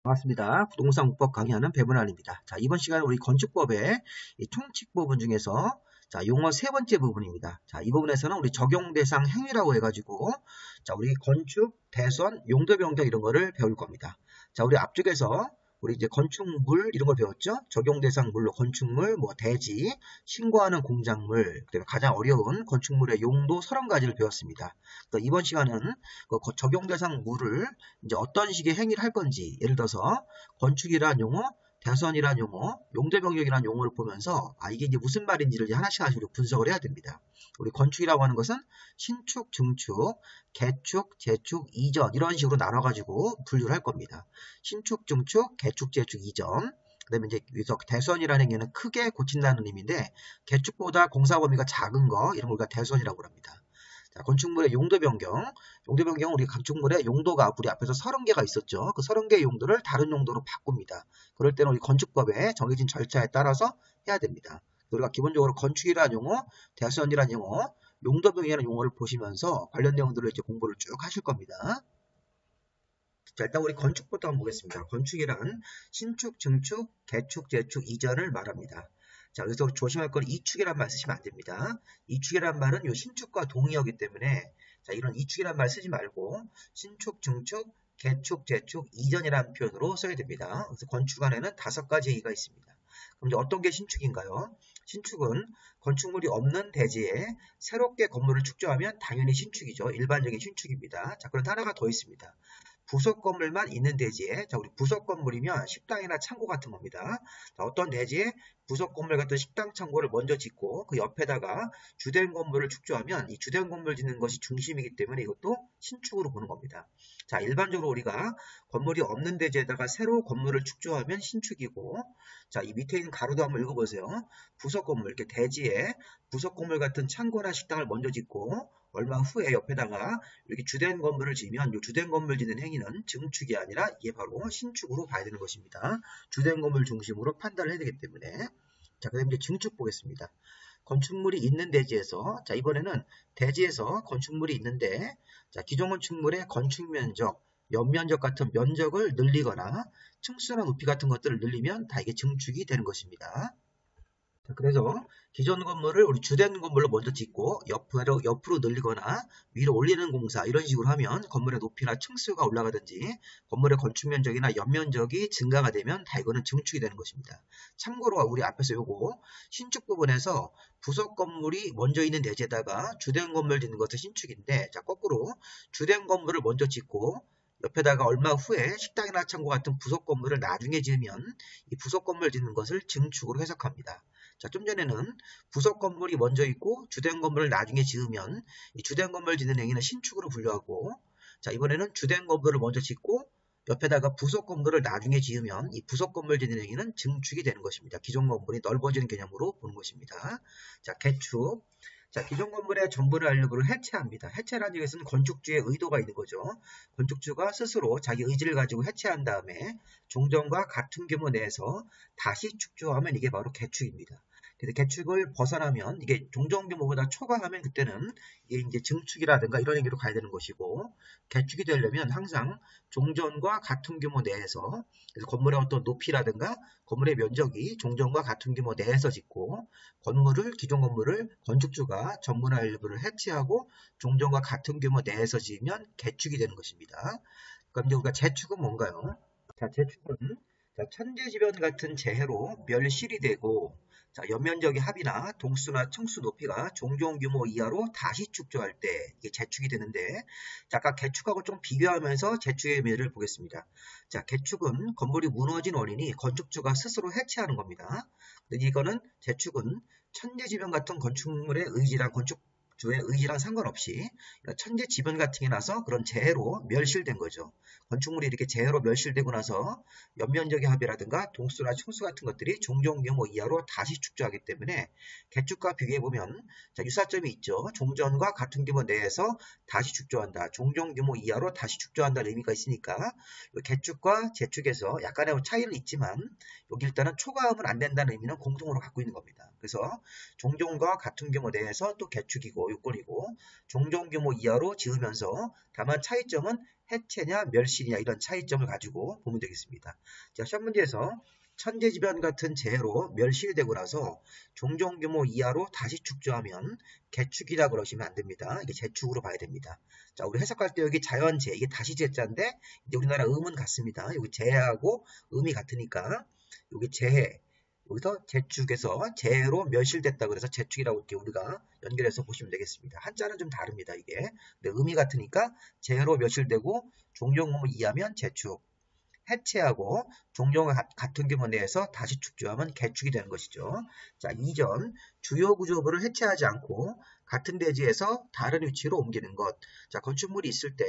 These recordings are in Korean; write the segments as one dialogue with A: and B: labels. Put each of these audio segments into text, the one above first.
A: 반갑습니다. 부동산 문법 강의하는 배문환입니다. 자, 이번 시간에 우리 건축법의 이 총칙 부분 중에서 자, 용어 세 번째 부분입니다. 자, 이 부분에서는 우리 적용 대상 행위라고 해가지고 자, 우리 건축, 대선, 용도 변경 이런 거를 배울 겁니다. 자, 우리 앞쪽에서 우리 이제 건축물 이런 걸 배웠죠? 적용 대상 물로 건축물, 뭐 대지, 신고하는 공작물, 그다음에 가장 어려운 건축물의 용도 30가지를 배웠습니다. 그러니까 이번 시간은 그 적용 대상 물을 이제 어떤 식의 행위를 할 건지, 예를 들어서 건축이란 용어, 대선이란 용어, 용도 변경이란 용어를 보면서 이게 이제 무슨 말인지를 이제 하나씩 분석을 해야 됩니다. 우리 건축이라고 하는 것은 신축, 증축, 개축, 재축, 이전 이런 식으로 나눠가지고 분류를 할 겁니다. 신축, 증축, 개축, 재축, 이전. 그다음에 이제 여기서 대선이라는 얘기는 크게 고친다는 의미인데 개축보다 공사 범위가 작은 거 이런 걸 우리가 대선이라고 합니다. 자, 건축물의 용도 변경. 용도 변경은 우리 건축물의 용도가 우리 앞에서 30개가 있었죠. 그 30개의 용도를 다른 용도로 바꿉니다. 그럴 때는 우리 건축법에 정해진 절차에 따라서 해야 됩니다. 우리가 기본적으로 건축이라는 용어, 대선이라는 용어, 용도 변경이라는 용어를 보시면서 관련 내용들을 이제 공부를 쭉 하실 겁니다. 자, 일단 우리 건축부터 한번 보겠습니다. 건축이란 신축, 증축, 개축, 재축, 이전을 말합니다. 자, 그래서 조심할 건 이축이란 말 쓰시면 안 됩니다. 이축이란 말은 요 신축과 동의어기 때문에 자, 이런 이축이란 말 쓰지 말고 신축, 증축, 개축, 재축, 이전이라는 표현으로 써야 됩니다. 그래서 건축 안에는 5가지 얘기가 있습니다. 그럼 이제 어떤 게 신축인가요? 신축은 건축물이 없는 대지에 새롭게 건물을 축조하면 당연히 신축이죠. 일반적인 신축입니다. 자, 그런데 하나가 더 있습니다. 부속 건물만 있는 대지에, 자, 우리 부속 건물이면 식당이나 창고 같은 겁니다. 자, 어떤 대지에 부속 건물 같은 식당, 창고를 먼저 짓고 그 옆에다가 주된 건물을 축조하면 이 주된 건물 짓는 것이 중심이기 때문에 이것도 신축으로 보는 겁니다. 자, 일반적으로 우리가 건물이 없는 대지에다가 새로 건물을 축조하면 신축이고, 자, 이 밑에 있는 가로도 한번 읽어보세요. 부속 건물, 이렇게 대지에 부속 건물 같은 창고나 식당을 먼저 짓고 얼마 후에 옆에다가 이렇게 주된 건물을 지으면 이 주된 건물 짓는 행위는 증축이 아니라 이게 바로 신축으로 봐야 되는 것입니다. 주된 건물 중심으로 판단을 해야 되기 때문에. 자, 그다음에 이제 증축 보겠습니다. 건축물이 있는 대지에서, 자, 이번에는 대지에서 건축물이 있는데, 자, 기존 건축물의 건축 면적, 연면적 같은 면적을 늘리거나 층수나 높이 같은 것들을 늘리면 다 이게 증축이 되는 것입니다. 자, 그래서 기존 건물을 우리 주된 건물로 먼저 짓고 옆으로 늘리거나 위로 올리는 공사 이런 식으로 하면 건물의 높이나 층수가 올라가든지 건물의 건축 면적이나 연면적이 증가가 되면 다 이거는 증축이 되는 것입니다. 참고로 우리 앞에서 요거 신축 부분에서 부속 건물이 먼저 있는 대지에다가 주된 건물 짓는 것은 신축인데, 자, 거꾸로 주된 건물을 먼저 짓고 옆에다가 얼마 후에 식당이나 창고 같은 부속 건물을 나중에 지으면 이 부속 건물 짓는 것을 증축으로 해석합니다. 자, 좀 전에는 부속 건물이 먼저 있고 주된 건물을 나중에 지으면 이 주된 건물 짓는 행위는 신축으로 분류하고, 자, 이번에는 주된 건물을 먼저 짓고 옆에다가 부속 건물을 나중에 지으면 이 부속 건물 짓는 행위는 증축이 되는 것입니다. 기존 건물이 넓어지는 개념으로 보는 것입니다. 자, 개축. 자, 기존 건물의 전부를 알려고 해체합니다. 해체라는 얘기는 건축주의 의도가 있는 거죠. 건축주가 스스로 자기 의지를 가지고 해체한 다음에 종전과 같은 규모 내에서 다시 축조하면 이게 바로 개축입니다. 그래서 개축을 벗어나면 이게 종전 규모보다 초과하면 그때는 이게 이제 증축이라든가 이런 얘기로 가야 되는 것이고, 개축이 되려면 항상 종전과 같은 규모 내에서, 그래서 건물의 어떤 높이라든가 건물의 면적이 종전과 같은 규모 내에서 짓고 기존 건물을 건축주가 전부나 일부를 해체하고 종전과 같은 규모 내에서 지으면 개축이 되는 것입니다. 그럼 이제 우리가 재축은 뭔가요? 자, 재축은 천재지변 같은 재해로 멸실이 되고, 자, 연면적의 합이나 동수나 층수 높이가 종종 규모 이하로 다시 축조할 때 이게 재축이 되는데, 자, 아까 개축하고 좀 비교하면서 재축의 의미를 보겠습니다. 자, 개축은 건물이 무너진 원인이 건축주가 스스로 해체하는 겁니다. 근데 이거는 재축은 천재지변 같은 건축물의 의지랑 건축주의 의지랑 상관없이 천재지변 같은 게 나서 그런 재해로 멸실된 거죠. 건축물이 이렇게 재해로 멸실되고 나서 연면적의 합이라든가 동수나 층수 같은 것들이 종전 규모 이하로 다시 축조하기 때문에 개축과 비교해보면 유사점이 있죠. 종전과 같은 규모 내에서 다시 축조한다. 종전 규모 이하로 다시 축조한다는 의미가 있으니까 개축과 재축에서 약간의 차이는 있지만 여기 일단은 초과하면 안 된다는 의미는 공통으로 갖고 있는 겁니다. 그래서 종전과 같은 규모 내에서 또 개축이고, 요건이고 종종규모 이하로 지으면서 다만 차이점은 해체냐 멸실이냐 이런 차이점을 가지고 보면 되겠습니다. 자, 시험 문제에서 천재지변 같은 재해로 멸실이 되고 나서 종종규모 이하로 다시 축조하면 개축이라 그러시면 안 됩니다. 이게 재축으로 봐야 됩니다. 자, 우리 해석할 때 여기 자연재해, 이게 다시 재자인데 이제 우리나라 음은 같습니다. 여기 재해하고 음이 같으니까 여기 재해, 여기서 재축에서 재해로 멸실됐다 그래서 재축이라고 이렇게 우리가 연결해서 보시면 되겠습니다. 한자는 좀 다릅니다, 이게. 근데 음이 같으니까 재해로 멸실되고 종종규모 이하면 재축. 해체하고 종종과 같은 규모 내에서 다시 축조하면 개축이 되는 것이죠. 자, 이전 주요 구조부를 해체하지 않고 같은 대지에서 다른 위치로 옮기는 것. 자, 건축물이 있을 때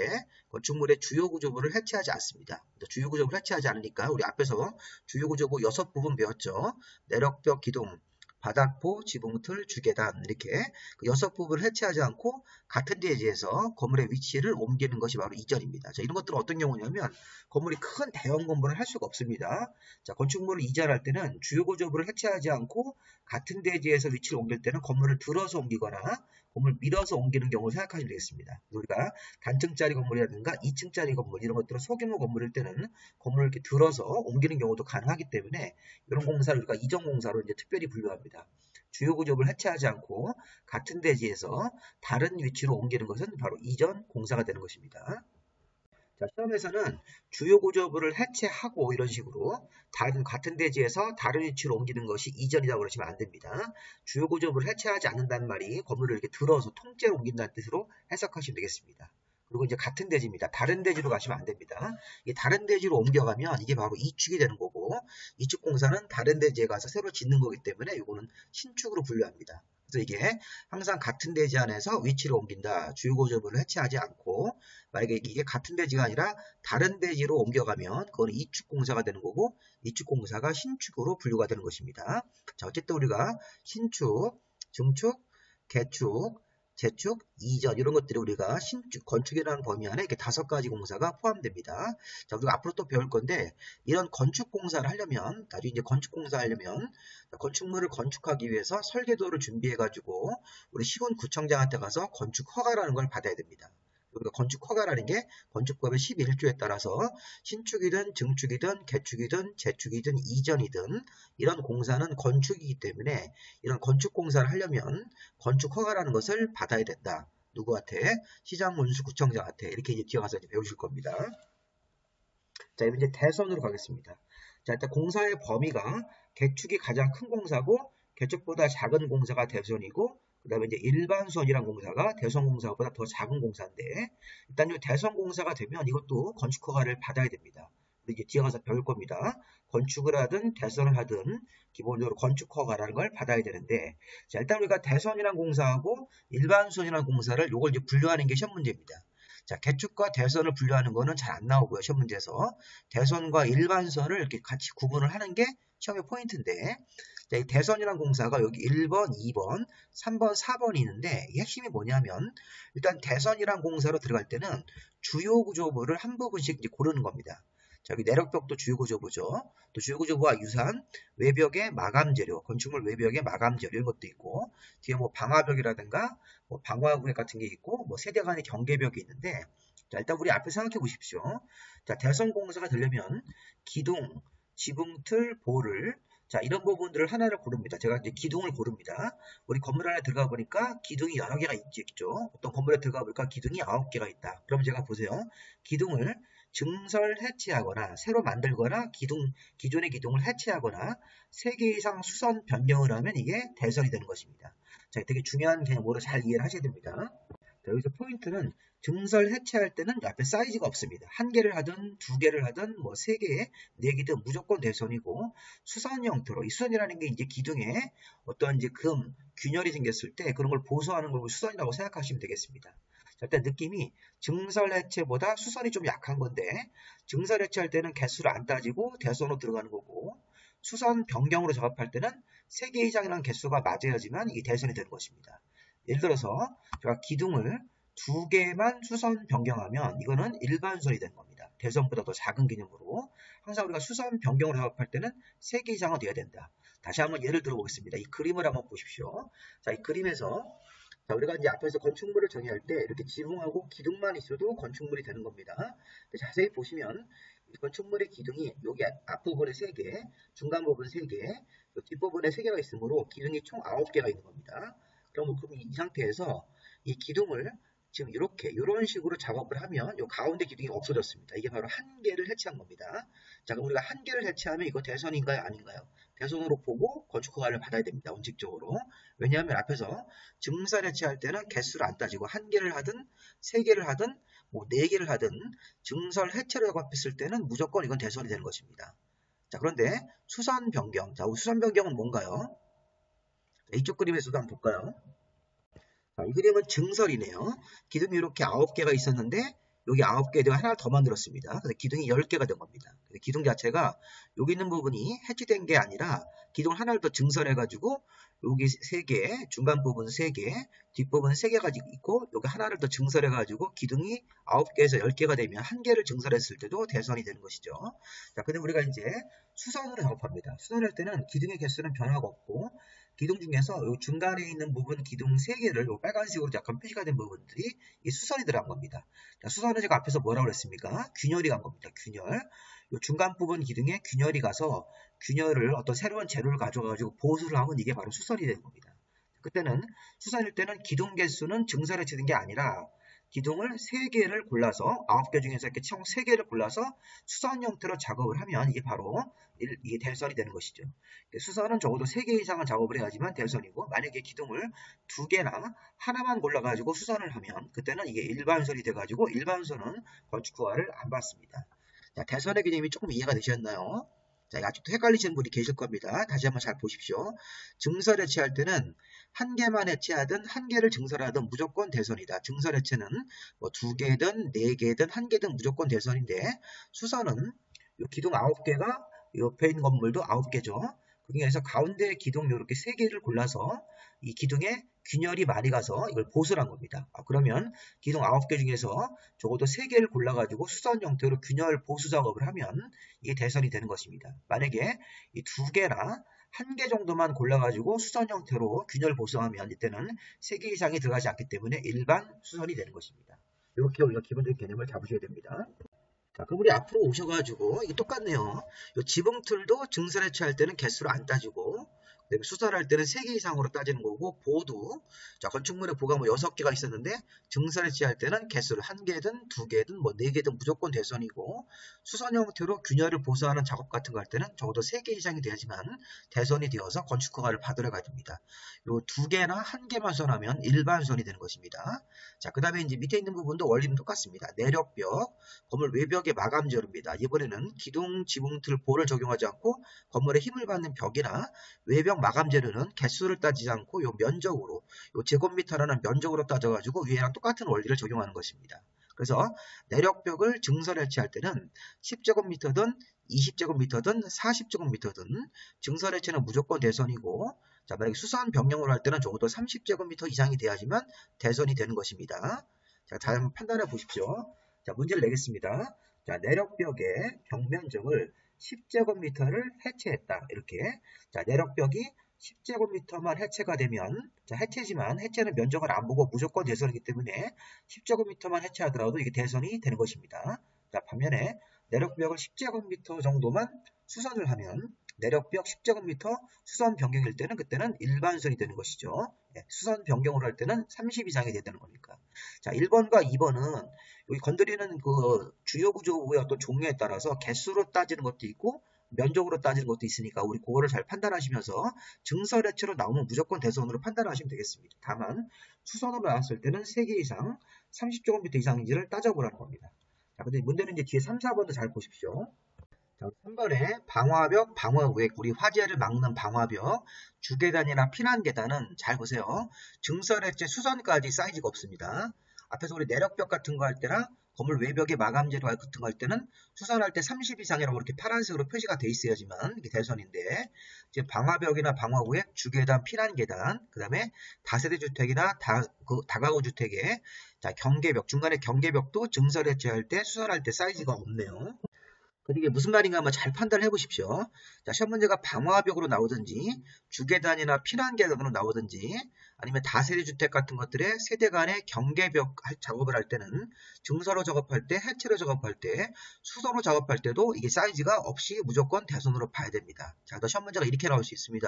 A: 건축물의 주요 구조부를 해체하지 않습니다. 주요 구조부를 해체하지 않으니까 우리 앞에서 주요 구조부 6부분 배웠죠. 내력벽, 기둥, 바닥포, 지붕틀, 주계단 이렇게 그 6부분을 해체하지 않고 같은 대지에서 건물의 위치를 옮기는 것이 바로 이전입니다. 자, 이런 것들은 어떤 경우냐면 건물이 큰 대형 건물을 할 수가 없습니다. 자, 건축물을 이전할 때는 주요 구조부를 해체하지 않고 같은 대지에서 위치를 옮길 때는 건물을 들어서 옮기거나 건물을 밀어서 옮기는 경우를 생각하시면 되겠습니다. 우리가 단층짜리 건물이라든가 2층짜리 건물 이런 것들은 소규모 건물일 때는 건물을 이렇게 들어서 옮기는 경우도 가능하기 때문에 이런 공사를 우리가 이전 공사로 이제 특별히 분류합니다. 주요 구조부를 해체하지 않고 같은 대지에서 다른 위치로 옮기는 것은 바로 이전 공사가 되는 것입니다. 자, 시험에서는 주요 구조부를 해체하고 이런 식으로 같은 대지에서 다른 위치로 옮기는 것이 이전이라고 그러시면 안 됩니다. 주요 구조부를 해체하지 않는다는 말이 건물을 이렇게 들어서 통째로 옮긴다는 뜻으로 해석하시면 되겠습니다. 그리고 이제 같은 대지입니다. 다른 대지로 가시면 안 됩니다. 이게 다른 대지로 옮겨가면 이게 바로 이축이 되는 거고 이축 공사는 다른 대지에 가서 새로 짓는 거기 때문에 이거는 신축으로 분류합니다. 그래서 이게 항상 같은 대지 안에서 위치를 옮긴다. 주요 구조부를 해체하지 않고 만약에 이게 같은 대지가 아니라 다른 대지로 옮겨가면 그건 이축 공사가 되는 거고 이축 공사가 신축으로 분류가 되는 것입니다. 자, 어쨌든 우리가 신축, 증축, 개축, 재축, 이전 이런 것들이 우리가 신축, 건축이라는 범위 안에 이렇게 5가지 공사가 포함됩니다. 자, 우리가 앞으로 또 배울 건데 이런 건축 공사를 하려면 나중에 이제 건축 공사 하려면 건축물을 건축하기 위해서 설계도를 준비해 가지고 우리 시군구청장한테 가서 건축 허가라는 걸 받아야 됩니다. 우리가 건축 허가라는 게 건축법의 11조에 따라서 신축이든 증축이든 개축이든 재축이든 이전이든 이런 공사는 건축이기 때문에 이런 건축 공사를 하려면 건축 허가라는 것을 받아야 된다. 누구한테? 시장, 문수, 구청장한테 이렇게 이제 뛰어가서 이제 배우실 겁니다. 자, 이제 대선으로 가겠습니다. 자, 일단 공사의 범위가 개축이 가장 큰 공사고 개축보다 작은 공사가 대선이고 그 다음에 이제 일반선이라는 공사가 대선 공사보다 더 작은 공사인데 일단 이 대선 공사가 되면 이것도 건축 허가를 받아야 됩니다. 이제 뒤에 가서 배울 겁니다. 건축을 하든 대선을 하든 기본적으로 건축 허가라는 걸 받아야 되는데 자, 일단 우리가 대선이라는 공사하고 일반선이라는 공사를 요걸 이제 분류하는 게 시험 문제입니다. 자, 개축과 대선을 분류하는 거는 잘 안 나오고요. 시험 문제에서 대선과 일반선을 이렇게 같이 구분을 하는 게 시험의 포인트인데 자, 이 대선이라는 공사가 여기 1번, 2번, 3번, 4번이 있는데 이 핵심이 뭐냐면 일단 대선이라는 공사로 들어갈 때는 주요 구조부를 한 부분씩 이제 고르는 겁니다. 자, 여기 내력벽도 주요 구조부죠. 또 주요 구조부와 유사한 외벽의 마감 재료, 건축물 외벽의 마감 재료 이런 것도 있고 뒤에 뭐 방화벽이라든가 뭐 방화구획 같은 게 있고 뭐 세대 간의 경계벽이 있는데 자, 일단 우리 앞에 생각해 보십시오. 자, 대선 공사가 되려면 기둥, 지붕틀, 보를 자, 이런 부분들을 하나를 고릅니다. 제가 이제 기둥을 고릅니다. 우리 건물 안에 들어가 보니까 기둥이 여러 개가 있죠. 어떤 건물에 들어가 보니까 기둥이 9개가 있다. 그럼 제가 보세요. 기둥을 증설 해체하거나 새로 만들거나 기존의 기둥을 해체하거나 3개 이상 수선 변경을 하면 이게 대선이 되는 것입니다. 자, 되게 중요한 개념으로 잘 이해를 하셔야 됩니다. 자, 여기서 포인트는 증설 해체할 때는 앞에 사이즈가 없습니다. 1개를 하든 2개를 하든 뭐 3개, 4개든 무조건 대선이고 수선 형태로 이 수선이라는 게 이제 기둥에 어떤 이제 균열이 생겼을 때 그런 걸 보수하는 걸 수선이라고 생각하시면 되겠습니다. 자, 일단 느낌이 증설 해체보다 수선이 좀 약한 건데 증설 해체할 때는 개수를 안 따지고 대선으로 들어가는 거고 수선 변경으로 작업할 때는 3개 이상이라는 개수가 맞아야지만 이게 대선이 되는 것입니다. 예를 들어서 제가 기둥을 2개만 수선 변경하면 이거는 일반선이 되는 겁니다. 대선보다 더 작은 개념으로 항상 우리가 수선 변경으로 작업할 때는 3개 이상은 돼야 된다. 다시 한번 예를 들어 보겠습니다. 이 그림을 한번 보십시오. 자, 이 그림에서 자, 우리가 이제 앞에서 건축물을 정의할 때 이렇게 지붕하고 기둥만 있어도 건축물이 되는 겁니다. 근데 자세히 보시면 이 건축물의 기둥이 여기 앞부분에 3개, 중간 부분 3개, 뒷부분에 3개가 있으므로 기둥이 총 9개가 있는 겁니다. 그럼 이 상태에서 이 기둥을 지금 이런 식으로 작업을 하면 이 가운데 기둥이 없어졌습니다. 이게 바로 한 개를 해체한 겁니다. 자, 그럼 우리가 한 개를 해체하면 이거 대선인가요? 아닌가요? 대선으로 보고 건축 허가를 받아야 됩니다. 원칙적으로. 왜냐하면 앞에서 증설 해체할 때는 개수를 안 따지고 한 개를 하든 3개를 하든 뭐 4개를 하든 증설 해체를 작업했을 때는 무조건 이건 대선이 되는 것입니다. 자, 그런데 수선 변경. 자, 수선 변경은 뭔가요? 자, 이쪽 그림에서도 한번 볼까요? 자, 이 그림은 증설이네요. 기둥이 이렇게 9개가 있었는데 여기 9개에 대해 하나를 더 만들었습니다. 그래서 기둥이 10개가 된 겁니다. 기둥 자체가 여기 있는 부분이 해체된 게 아니라 기둥을 하나를 더 증설해가지고 여기 3개, 중간 부분 3개, 뒷부분 3개가 있고 여기 하나를 더 증설해가지고 기둥이 9개에서 10개가 되면 1개를 증설했을 때도 대선이 되는 것이죠. 자, 근데 우리가 이제 수선으로 작업합니다. 수선할 때는 기둥의 개수는 변화가 없고 기둥 중에서 이 중간에 있는 부분 기둥 3개를 빨간색으로 약간 표시가 된 부분들이 이 수선이 들어간 겁니다. 자, 수선은 제가 앞에서 뭐라고 그랬습니까? 균열이 간 겁니다. 균열. 이 중간 부분 기둥에 균열이 가서 균열을 어떤 새로운 재료를 가져가지고 보수를 하면 이게 바로 수선이 되는 겁니다. 그때는 수선일 때는 기둥 개수는 증설해지는 게 아니라 기둥을 3개를 골라서 9개 중에서 이렇게 총 3개를 골라서 수선 형태로 작업을 하면 이게 바로 이게 대선이 되는 것이죠. 수선은 적어도 3개 이상은 작업을 해야지만 대선이고 만약에 기둥을 2개나 하나만 골라가지고 수선을 하면 그때는 이게 일반선이 돼가지고 일반선은 건축 허가를 안 받습니다. 자, 대선의 개념이 조금 이해가 되셨나요? 자, 아직도 헷갈리시는 분이 계실 겁니다. 다시 한번 잘 보십시오. 증설 해체할 때는 한 개만 해체하든 한 개를 증설하든 무조건 대선이다. 증설 해체는 뭐 2개든 4개든 1개든 무조건 대선인데 수선은 이 기둥 9개가 옆에 있는 건물도 9개죠. 그 중에서 가운데 기둥 이렇게 3개를 골라서 이 기둥에 균열이 많이 가서 이걸 보수를 한 겁니다. 그러면 기둥 9개 중에서 적어도 3개를 골라가지고 수선 형태로 균열 보수 작업을 하면 이게 대선이 되는 것입니다. 만약에 이 2개나 1개 정도만 골라가지고 수선 형태로 균열 보수하면 이때는 3개 이상이 들어가지 않기 때문에 일반 수선이 되는 것입니다. 이렇게 우리가 기본적인 개념을 잡으셔야 됩니다. 자, 그럼 우리 앞으로 오셔가지고 이게 똑같네요. 이 지붕틀도 증설 해체할 때는 개수를 안 따지고 수선할 때는 3개 이상으로 따지는 거고 보도 자 건축물의 보가 뭐 6개가 있었는데 증설 해체할 때는 개수를 1개든 2개든 뭐 4개든 무조건 대선이고 수선 형태로 균열을 보수하는 작업 같은 거 할 때는 적어도 3개 이상이 돼야지만 대선이 되어서 건축 허가를 받으러 가야 됩니다. 요 2개나 1개만 선하면 일반선이 되는 것입니다. 자, 그 다음에 이제 밑에 있는 부분도 원리는 똑같습니다. 내력벽, 건물 외벽의 마감재료입니다. 이번에는 기둥, 지붕틀, 볼을 적용하지 않고 건물에 힘을 받는 벽이나 외벽 마감재료는 개수를 따지지 않고 요 면적으로, 요 제곱미터라는 면적으로 따져가지고 위에랑 똑같은 원리를 적용하는 것입니다. 그래서 내력벽을 증설 해체할 때는 10제곱미터든 20제곱미터든 40제곱미터든 증설 해체는 무조건 대선이고 자, 만약에 수선 변경을 할 때는 적어도 30제곱미터 이상이 돼야지만 대선이 되는 것입니다. 자, 잘 한번 판단해 보십시오. 자, 문제를 내겠습니다. 자, 내력벽의 벽면적을 10제곱미터를 해체했다. 이렇게. 자, 내력벽이 10제곱미터만 해체가 되면, 자, 해체지만 해체는 면적을 안 보고 무조건 대선이기 때문에 10제곱미터만 해체하더라도 이게 대선이 되는 것입니다. 자, 반면에 내력벽을 10제곱미터 정도만 수선을 하면 내력벽 10제곱미터 수선 변경일 때는 그때는 일반선이 되는 것이죠. 수선 변경을 할 때는 30 이상이 된다는 거니까. 자, 1번과 2번은 여기 건드리는 그 주요 구조의 어떤 종류에 따라서 개수로 따지는 것도 있고 면적으로 따지는 것도 있으니까 우리 그거를 잘 판단하시면서 증설 해체로 나오면 무조건 대선으로 판단하시면 되겠습니다. 다만 수선으로 나왔을 때는 3개 이상 30제곱미터 이상인지를 따져보라는 겁니다. 자, 근데 문제는 이제 뒤에 3, 4번도 잘 보십시오. 자, 3번에 방화벽, 방화우획, 우리 화재를 막는 방화벽, 주계단이나 피난계단은 잘 보세요. 증설해체 수선까지 사이즈가 없습니다. 앞에서 우리 내력벽 같은 거 할 때나 건물 외벽에 마감재료 같은 거 할 때는 수선할 때 30 이상이라고 이렇게 파란색으로 표시가 돼 있어야지만 이게 대선인데 이제 방화벽이나 방화우획, 주계단, 피난계단, 그 다음에 다세대 주택이나 다가구 주택에 자 경계벽, 중간에 경계벽도 증설해체할 때 수선할 때 사이즈가 없네요. 근데 이게 무슨 말인가 한번 잘 판단을 해보십시오. 자, 시험 문제가 방화벽으로 나오든지 주계단이나 피난계단으로 나오든지 아니면 다세대 주택 같은 것들의 세대 간의 경계벽 작업을 할 때는 증서로 작업할 때, 해체로 작업할 때, 수서로 작업할 때도 이게 사이즈가 없이 무조건 대손으로 봐야 됩니다. 자, 더 시험 문제가 이렇게 나올 수 있습니다.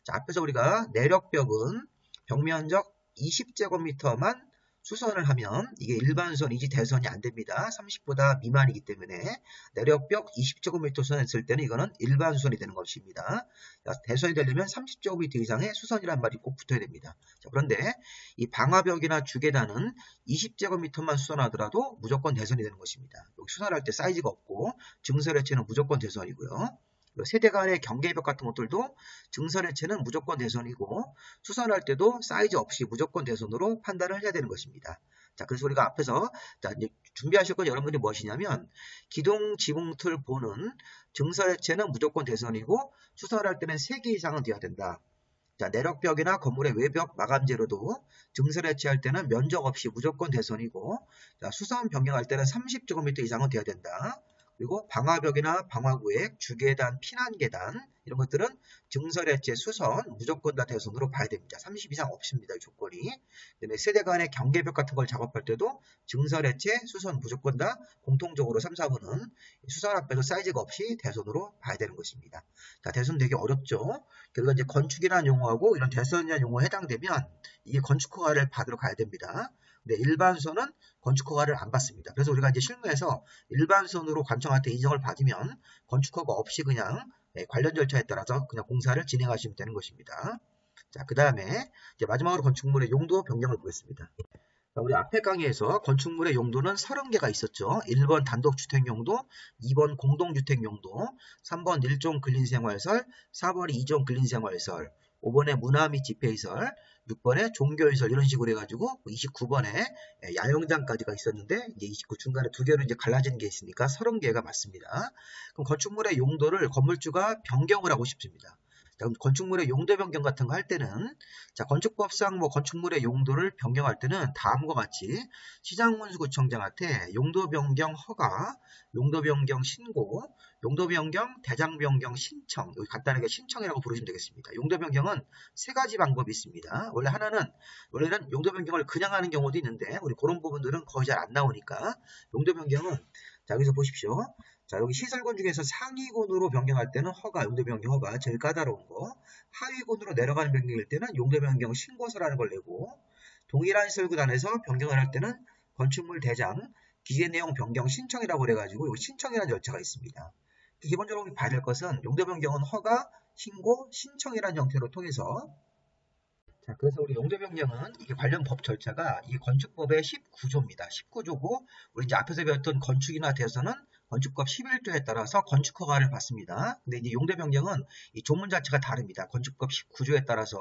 A: 자, 앞에서 우리가 내력벽은 벽면적 20제곱미터만 수선을 하면 이게 일반선이지 대선이 안 됩니다. 30보다 미만이기 때문에 내력벽 20제곱미터 수선했을 때는 이거는 일반 수선이 되는 것입니다. 대선이 되려면 30제곱미터 이상의 수선이란 말이 꼭 붙어야 됩니다. 자, 그런데 이 방화벽이나 주계단은 20제곱미터만 수선하더라도 무조건 대선이 되는 것입니다. 여기 수선할 때 사이즈가 없고 증설해체는 무조건 대선이고요. 세대 간의 경계벽 같은 것들도 증선해체는 무조건 대선이고 수선할 때도 사이즈 없이 무조건 대선으로 판단을 해야 되는 것입니다. 자, 그래서 우리가 앞에서 이제 준비하실 건 여러분들이 무엇이냐면 기둥 지붕틀 보는 증선해체는 무조건 대선이고 수선할 때는 3개 이상은 돼야 된다. 자, 내력벽이나 건물의 외벽 마감재로도 증설해체할 때는 면적 없이 무조건 대선이고 자, 수선 변경할 때는 30제곱미터 이상은 돼야 된다. 그리고 방화벽이나 방화구획, 주계단, 피난계단 이런 것들은 증설해체, 수선 무조건 다 대선으로 봐야 됩니다. 30 이상 없습니다. 이 조건이. 그다음에 세대 간의 경계벽 같은 걸 작업할 때도 증설해체, 수선 무조건 다 공통적으로 3, 4번은 수선 앞에도 사이즈가 없이 대선으로 봐야 되는 것입니다. 자, 대선 되게 어렵죠. 그리고 이제 건축이라는 용어하고 이런 대선이라는 용어에 해당되면 이게 건축허가를 받으러 가야 됩니다. 근데 일반선은 건축허가를 안 받습니다. 그래서 우리가 이제 실무에서 일반선으로 관청한테 인정을 받으면 건축허가 없이 그냥 관련 절차에 따라서 그냥 공사를 진행하시면 되는 것입니다. 자, 그 다음에 이제 마지막으로 건축물의 용도 변경을 보겠습니다. 자, 우리 앞에 강의에서 건축물의 용도는 30개가 있었죠. 1번 단독주택 용도, 2번 공동주택 용도, 3번 1종 근린생활설, 4번이 2종 근린생활설, 5번에 문화 및 집회시설, 6번에 종교시설 이런 식으로 해가지고 29번에 야영장까지가 있었는데 이제 29 중간에 2개로 이제 갈라진 게 있으니까 30개가 맞습니다. 그럼 건축물의 용도를 건물주가 변경을 하고 싶습니다. 자, 그럼 건축물의 용도 변경 같은 거 할 때는 자, 건축법상 뭐 건축물의 용도를 변경할 때는 다음과 같이 시장군수구청장한테 용도 변경 허가, 용도 변경 신고, 용도 변경, 대장 변경 신청, 여기 간단하게 신청이라고 부르시면 되겠습니다. 용도 변경은 3가지 방법이 있습니다. 원래는 용도 변경을 그냥 하는 경우도 있는데 우리 그런 부분들은 거의 잘 안 나오니까 용도 변경은 자, 여기서 보십시오. 자, 여기 시설군 중에서 상위군으로 변경할 때는 허가, 용도 변경 허가 제일 까다로운 거. 하위군으로 내려가는 변경일 때는 용도 변경 신고서라는 걸 내고 동일한 시설군 안에서 변경을 할 때는 건축물 대장 기재 내용 변경 신청이라고 그래가지고 여기 신청이라는 절차가 있습니다. 기본적으로 봐야 될 것은 용도 변경은 허가, 신고, 신청이라는 형태로 통해서 자, 그래서 우리 용도 변경은 이게 관련 법 절차가 이 건축법의 19조입니다. 19조고 우리 이제 앞에서 배웠던 건축이나 대선은 건축법 11조에 따라서 건축허가를 받습니다. 근데 이제 용도 변경은 이 조문 자체가 다릅니다. 건축법 19조에 따라서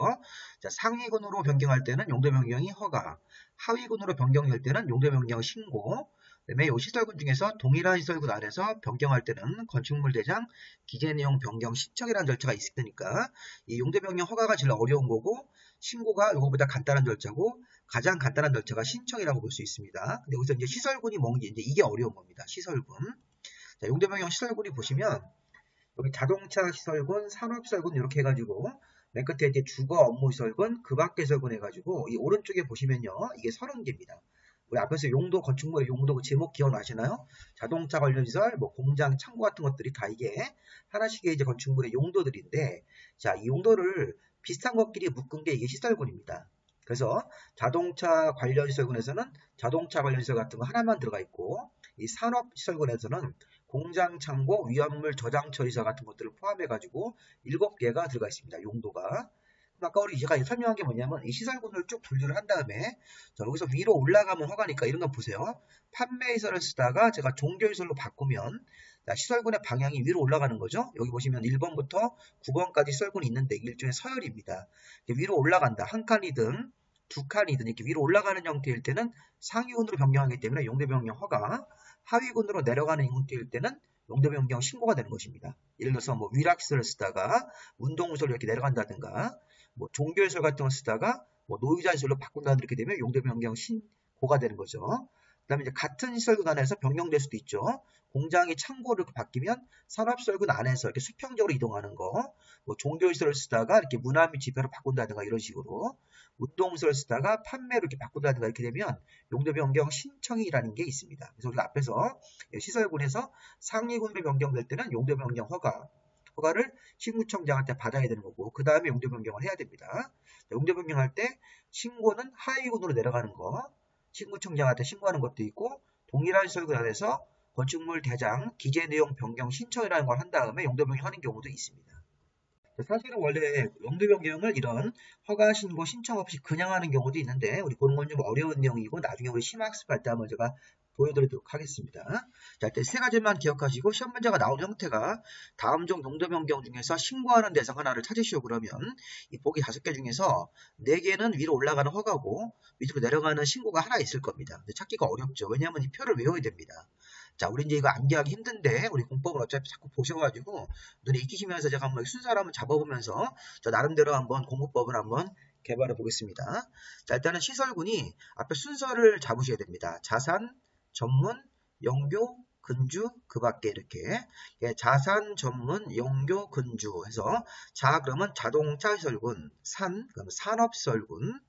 A: 자, 상위군으로 변경할 때는 용도 변경이 허가, 하위군으로 변경될 때는 용도 변경 신고, 그다음에 이 시설군 중에서 동일한 시설군 안에서 변경할 때는 건축물 대장 기재 내용 변경 신청이라는 절차가 있으니까 이 용도 변경 허가가 제일 어려운 거고 신고가 이거보다 간단한 절차고 가장 간단한 절차가 신청이라고 볼 수 있습니다. 근데 여기서 이제 시설군이 뭔지 이제 이게 어려운 겁니다. 시설군. 자, 용도 변경 시설군이 보시면 여기 자동차 시설군, 산업 시설군 이렇게 해가지고 맨 끝에 이제 주거 업무 시설군, 그 밖의 시설군 해가지고 이 오른쪽에 보시면요 이게 30개입니다. 우리 앞에서 용도 건축물의 용도 그 제목 기억나시나요? 자동차 관련 시설, 뭐 공장, 창고 같은 것들이 다 이게 하나씩의 이제 건축물의 용도들인데 자, 이 용도를 비슷한 것끼리 묶은 게 이게 시설군입니다. 그래서 자동차 관련 시설군에서는 자동차 관련 시설 같은 거 하나만 들어가 있고 이 산업 시설군에서는 공장, 창고, 위험물 저장 처리사 같은 것들을 포함해가지고 7개가 들어가 있습니다. 용도가. 아까 우리 제가 설명한 게 뭐냐면 이 시설군을 쭉 분류를 한 다음에 자, 여기서 위로 올라가면 허가니까 이런 거 보세요. 판매시설을 쓰다가 제가 종교시설로 바꾸면 자, 시설군의 방향이 위로 올라가는 거죠. 여기 보시면 1번부터 9번까지 시설군이 있는데 일종의 서열입니다. 위로 올라간다. 한 칸이든 두 칸이든 이렇게 위로 올라가는 형태일 때는 상위군으로 변경하기 때문에 용도 변경 허가, 하위군으로 내려가는 형태일 때는 용도 변경 신고가 되는 것입니다. 예를 들어서 뭐 위락시설을 쓰다가 운동시설로 이렇게 내려간다든가 뭐 종교시설 같은 걸 쓰다가 뭐 노유자 시설로 바꾼다 이렇게 되면 용도 변경 신고가 되는 거죠. 다음에 이제 같은 시설군 안에서 변경될 수도 있죠. 공장이 창고로 바뀌면 산업시설군 안에서 이렇게 수평적으로 이동하는 거, 뭐 종교시설을 쓰다가 이렇게 문화 및 집회로 바꾼다든가 이런 식으로, 운동시설을 쓰다가 판매로 이렇게 바꾼다든가 이렇게 되면 용도 변경 신청이라는 게 있습니다. 그래서 우리가 앞에서 시설군에서 상위군으로 변경될 때는 용도 변경 허가를 시군청장한테 받아야 되는 거고, 그 다음에 용도 변경을 해야 됩니다. 용도 변경할 때 신고는 하위군으로 내려가는 거, 시군청장한테 신고하는 것도 있고, 동일한 시설군 안에서 건축물 대장 기재 내용 변경 신청이라는 걸 한 다음에 용도 변경하는 경우도 있습니다. 사실은 원래 용도 변경을 이런 허가 신고 신청 없이 그냥 하는 경우도 있는데, 우리 보는 건 좀 어려운 내용이고 나중에 우리 심학습할 때 한번 제가 보여드리도록 하겠습니다. 자, 일단 세 가지만 기억하시고 시험 문제가 나온 형태가 다음 중 용도 변경 중에서 신고하는 대상 하나를 찾으시오. 그러면 이 보기 5개 중에서 4개는 위로 올라가는 허가고 밑으로 내려가는 신고가 하나 있을 겁니다. 근데 찾기가 어렵죠. 왜냐하면 이 표를 외워야 됩니다. 자, 우리 이제 이거 암기하기 힘든데 우리 공법을 어차피 자꾸 보셔가지고 눈에 익히시면서 제가 한번 순서를 한번 잡아보면서 저 나름대로 한번 공부법을 한번 개발해 보겠습니다. 자, 일단은 시설군이 앞에 순서를 잡으셔야 됩니다. 자산, 전문, 영교, 근주, 그 밖에 이렇게 자산, 전문, 영교, 근주 해서 자 그러면 자동차 시설군, 산 그러면 산업시설군,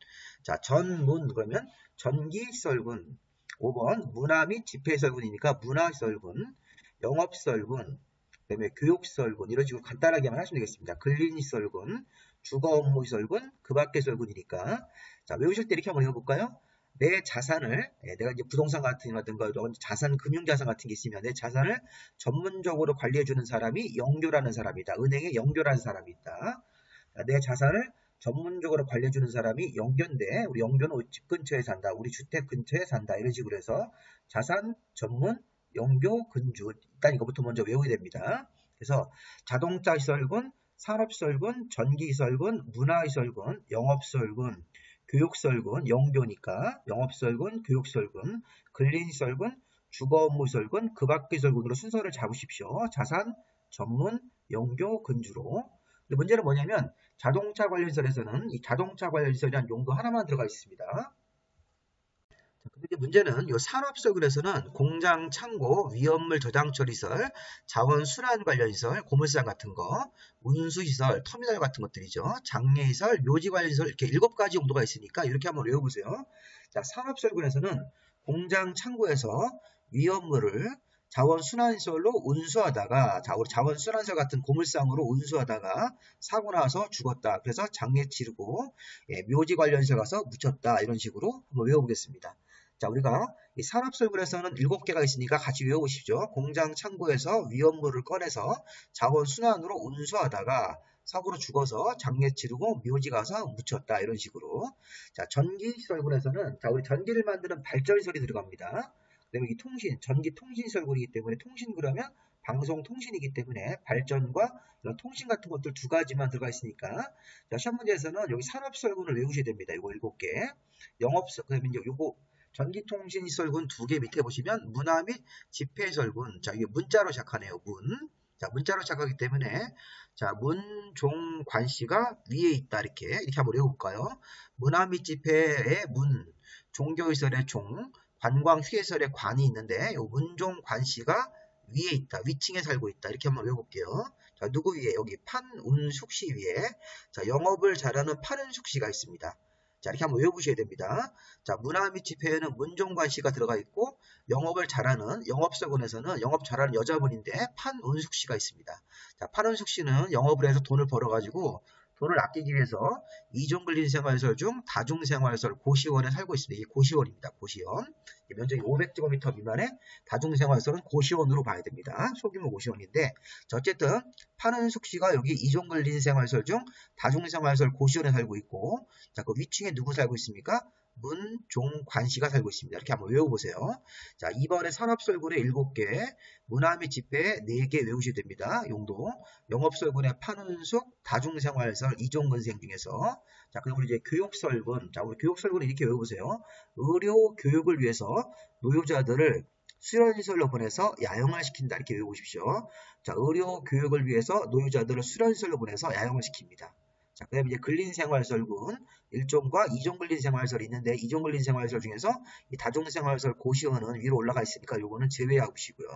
A: 자 전문 그러면 전기시설군, 5번 문화 및 집회시설군이니까 문화시설군, 영업시설군, 그다음에 교육시설군 이런 식으로 간단하게만 하시면 되겠습니다. 근린시설군, 주거업무시설군, 그 밖의 시설군이니까 자 외우실 때 이렇게 한번 외워볼까요? 내 자산을 내가 이제 부동산 같은 거라든가 자산 금융자산 같은 게 있으면 내 자산을 전문적으로 관리해주는 사람이 영교라는 사람이다. 은행에 영교라는 사람이 있다. 내 자산을 전문적으로 관리해주는 사람이 영교인데 우리 영교는 집 근처에 산다. 우리 주택 근처에 산다. 이런 식으로 해서 자산, 전문, 영교, 근주 일단 이거부터 먼저 외워야 됩니다. 그래서 자동차 시설군, 산업시설군, 전기시설군, 문화시설군, 영업시설군, 교육시설군, 영교니까 영업시설군, 교육시설군, 근린시설군, 주거업무시설군, 그 밖의 시설군으로 순서를 잡으십시오. 자산, 전문, 영교, 근주로. 근데 문제는 뭐냐면 자동차 관련 시설에서는 이 자동차 관련 시설이라는 용도 하나만 들어가 있습니다. 근데 문제는 이 산업시설군에서는 공장, 창고, 위험물 저장 처리시설, 자원 순환 관련 시설, 고물상 같은 거, 운수시설, 터미널 같은 것들이죠. 장례시설, 묘지 관련 시설 이렇게 7가지 용도가 있으니까 이렇게 한번 외워보세요. 자, 산업시설군에서는 공장, 창고에서 위험물을 자원순환시설로 운수하다가 자원순환시설 같은 고물상으로 운수하다가 사고 나서 죽었다. 그래서 장례 치르고 묘지 관련 시설 가서 묻혔다. 이런 식으로 한번 외워보겠습니다. 자, 우리가 이 산업시설군에서는 7개가 있으니까 같이 외워보십시오. 공장, 창고에서 위험물을 꺼내서 자원순환으로 운수하다가 사고로 죽어서 장례 치르고 묘지 가서 묻혔다. 이런 식으로. 자, 전기시설군에서는 우리 전기를 만드는 발전시설이 들어갑니다. 그다음에 이 전기통신시설군이기 때문에 통신 그러면 방송통신이기 때문에 발전과 이런 통신 같은 것들 2가지만 들어가 있으니까 자, 시험 문제에서는 여기 산업시설군을 외우셔야 됩니다. 이거 7개. 그다음에 이제 요거 전기통신시설군 2개 밑에 보시면 문화 및 집회시설군. 자, 이게 문자로 시작하네요. 자, 문자로 시작하기 때문에 자, 문종관씨가 위에 있다. 이렇게 한번 외워볼까요? 문화 및 집회의 문, 종교시설의 종, 관광휴게시설의 관이 있는데 문종관씨가 위에 있다. 위층에 살고 있다. 이렇게 한번 외워볼게요. 자, 누구 위에? 여기 판운숙씨 위에 자, 영업을 잘하는 판운숙씨가 있습니다. 자, 이렇게 한번 외워보셔야 됩니다. 자, 문화 및 집회에는 문종관씨가 들어가 있고 영업을 잘하는 영업시설군에서는 영업 잘하는 여자분인데 판운숙씨가 있습니다. 자, 판운숙씨는 영업을 해서 돈을 벌어가지고 돈을 아끼기 위해서 이종근린생활시설 중 다중생활시설 고시원에 살고 있습니다. 이게 고시원입니다. 고시원. 면적이 500제곱미터 미만의 다중생활시설은 고시원으로 봐야 됩니다. 소규모 고시원인데 어쨌든 판은숙씨가 여기 이종근린생활시설 중 다중생활시설 고시원에 살고 있고 자, 그 위층에 누구 살고 있습니까? 문종관씨가 살고 있습니다. 이렇게 한번 외워보세요. 자, 2번에 산업시설군에 7개, 문화 및 집회 4개 외우셔야 됩니다. 용도. 영업시설군에 판운숙, 다중생활시설, 이종근생 중에서 자, 그리고 이제 교육시설군. 자, 우리 교육시설군을 이렇게 외워보세요. 의료 교육을 위해서 노유자들을 수련시설로 보내서 야영을 시킨다. 이렇게 외워보십시오. 자, 의료 교육을 위해서 노유자들을 수련시설로 보내서 야영을 시킵니다. 자, 그 다음에 이제 근린생활설군 1종과 2종 근린생활설이 있는데 2종 근린생활설 중에서 이 다종생활설 고시어는 위로 올라가 있으니까 요거는 제외하고 시고요.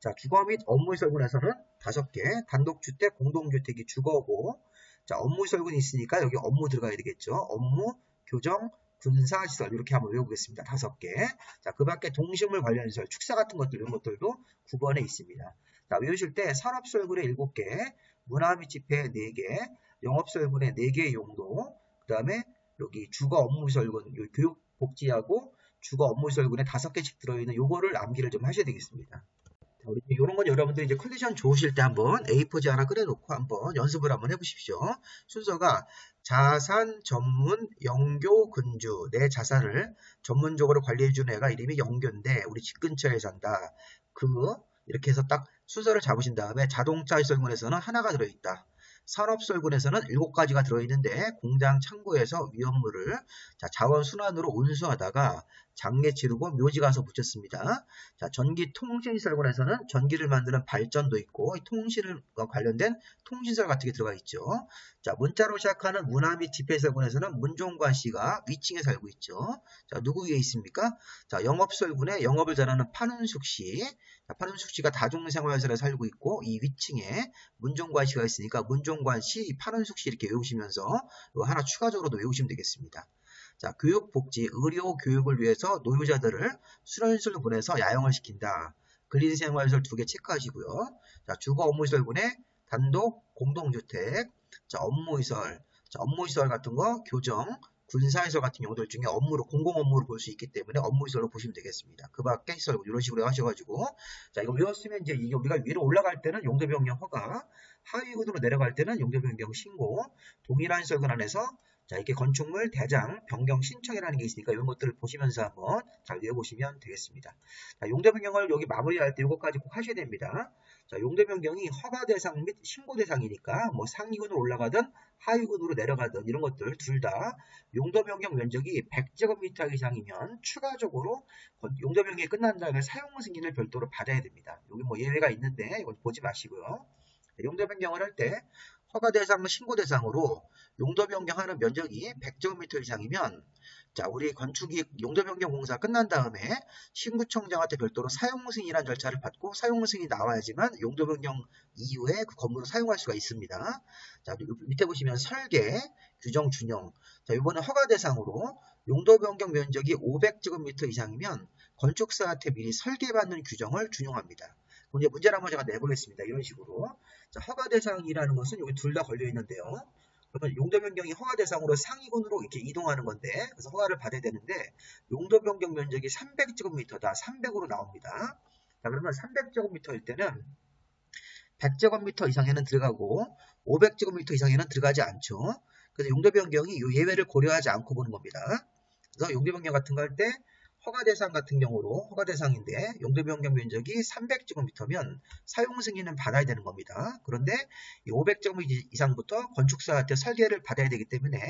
A: 자, 주거 및 업무설군에서는 5개, 단독주택, 공동주택이 주거고, 자, 업무설군이 있으니까 여기 업무 들어가야 되겠죠. 업무, 교정, 군사시설 이렇게 한번 외워보겠습니다. 5개. 자, 그 밖에 동식물 관련설, 축사 같은 것들 이런 것들도 9번에 있습니다. 자, 외우실 때 산업설군에 7개, 문화 및 집회 4개, 영업설군에 4개의 용도, 그 다음에 여기 주거 업무설군, 교육복지하고 주거 업무설군에 5개씩 들어있는 요거를 암기를 좀 하셔야 되겠습니다. 우리 이런 건 여러분들이 이제 컨디션 좋으실 때 한번 A4지 하나 꺼내놓고 한번 연습을 한번 해보십시오. 순서가 자산, 전문, 영교, 근주. 내 자산을 전문적으로 관리해주는 애가 이름이 영교인데 우리 집 근처에 산다. 이렇게 해서 딱 순서를 잡으신 다음에 자동차 설문에서는 하나가 들어있다. 산업설군에서는 7가지가 들어있는데 공장 창고에서 위험물을 자원순환으로 운수하다가 장례 치르고 묘지 가서 붙였습니다. 자, 전기통신설군에서는 전기를 만드는 발전도 있고 통신과 관련된 통신설 같은 게 들어가 있죠. 자, 문자로 시작하는 문화 및 집회설군에서는 문종관 씨가 위층에 살고 있죠. 자, 누구 위에 있습니까? 자, 영업설군에 영업을 잘하는 판은숙 씨. 자, 판은숙 씨가 다중생활설에 살고 있고 이 위층에 문종관 씨가 있으니까 문종관 씨, 판은숙 씨 이렇게 외우시면서 하나 추가적으로도 외우시면 되겠습니다. 자, 교육, 복지, 의료, 교육을 위해서 노유자들을 수련실로 보내서 야영을 시킨다. 근린생활설 2개 체크하시고요. 자, 주거 업무시설군에 단독, 공동주택, 자, 업무시설, 자, 업무시설 같은 거, 교정, 군사시설 같은 용어들 중에 업무로, 공공업무로 볼 수 있기 때문에 업무시설로 보시면 되겠습니다. 그 밖에 시설군 이런 식으로 하셔가지고, 자, 이거 외웠으면 이제 이게 우리가 위로 올라갈 때는 용도변경 허가, 하위군으로 내려갈 때는 용도변경 신고, 동일한 설군 안에서 자, 이렇게 건축물 대장 변경 신청이라는 게 있으니까 이런 것들을 보시면서 한번 잘 외워보시면 되겠습니다. 자, 용도 변경을 여기 마무리할 때 이것까지 꼭 하셔야 됩니다. 자, 용도 변경이 허가 대상 및 신고 대상이니까 뭐 상위군으로 올라가든 하위군으로 내려가든 이런 것들 둘 다 용도 변경 면적이 100제곱미터 이상이면 추가적으로 용도 변경이 끝난 다음에 사용 승인을 별도로 받아야 됩니다. 여기 뭐 예외가 있는데 이건 보지 마시고요. 용도 변경을 할 때 허가 대상, 신고 대상으로 용도 변경하는 면적이 100제곱미터 이상이면 자, 우리 건축이 용도 변경 공사 끝난 다음에 신구청장한테 별도로 사용 승인이라는 절차를 받고 사용 승인이 나와야지만 용도 변경 이후에 그 건물을 사용할 수가 있습니다. 자, 밑에 보시면 설계, 규정, 준용. 자, 이번에 허가 대상으로 용도 변경 면적이 500제곱미터 이상이면 건축사한테 미리 설계받는 규정을 준용합니다. 이제 문제를 한번 제가 내보겠습니다. 이런 식으로. 자, 허가 대상이라는 것은 여기 둘 다 걸려 있는데요. 그러면 용도 변경이 허가 대상으로 상위군으로 이렇게 이동하는 건데, 그래서 허가를 받아야 되는데, 용도 변경 면적이 300제곱미터다. 300으로 나옵니다. 자, 그러면 300제곱미터일 때는 100제곱미터 이상에는 들어가고, 500제곱미터 이상에는 들어가지 않죠. 그래서 용도 변경이 이 예외를 고려하지 않고 보는 겁니다. 그래서 용도 변경 같은 거 할 때, 허가 대상 같은 경우로 허가 대상인데 용도 변경 면적이 300제곱미터면 사용 승인은 받아야 되는 겁니다. 그런데 이 500제곱미터 이상부터 건축사한테 설계를 받아야 되기 때문에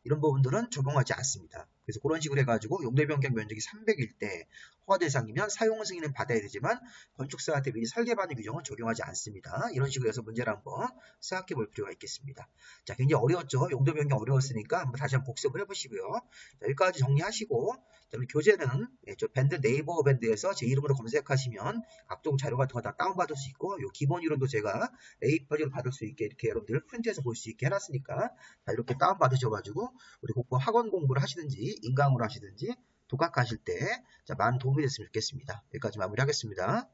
A: 이런 부분들은 적용하지 않습니다. 그래서 그런 식으로 해가지고 용도 변경 면적이 300일 때 허가 대상이면 사용 승인은 받아야 되지만 건축사한테 미리 설계받는 규정은 적용하지 않습니다. 이런 식으로 해서 문제를 한번 생각해 볼 필요가 있겠습니다. 자, 굉장히 어려웠죠. 용도 변경 어려웠으니까 한번 다시 한번 복습을 해보시고요. 자, 여기까지 정리하시고 그다음에 교재는 저 밴드 네이버 밴드에서 제 이름으로 검색하시면 각종 자료 같은 거 다 다운받을 수 있고 요 기본 이론도 제가 A4로 받을 수 있게 이렇게 여러분들 프린트해서 볼 수 있게 해놨으니까 자, 이렇게 다운받으셔가지고 우리 국보 학원 공부를 하시든지 인강으로 하시든지 독학하실 때 많은 도움이 됐으면 좋겠습니다. 여기까지 마무리하겠습니다.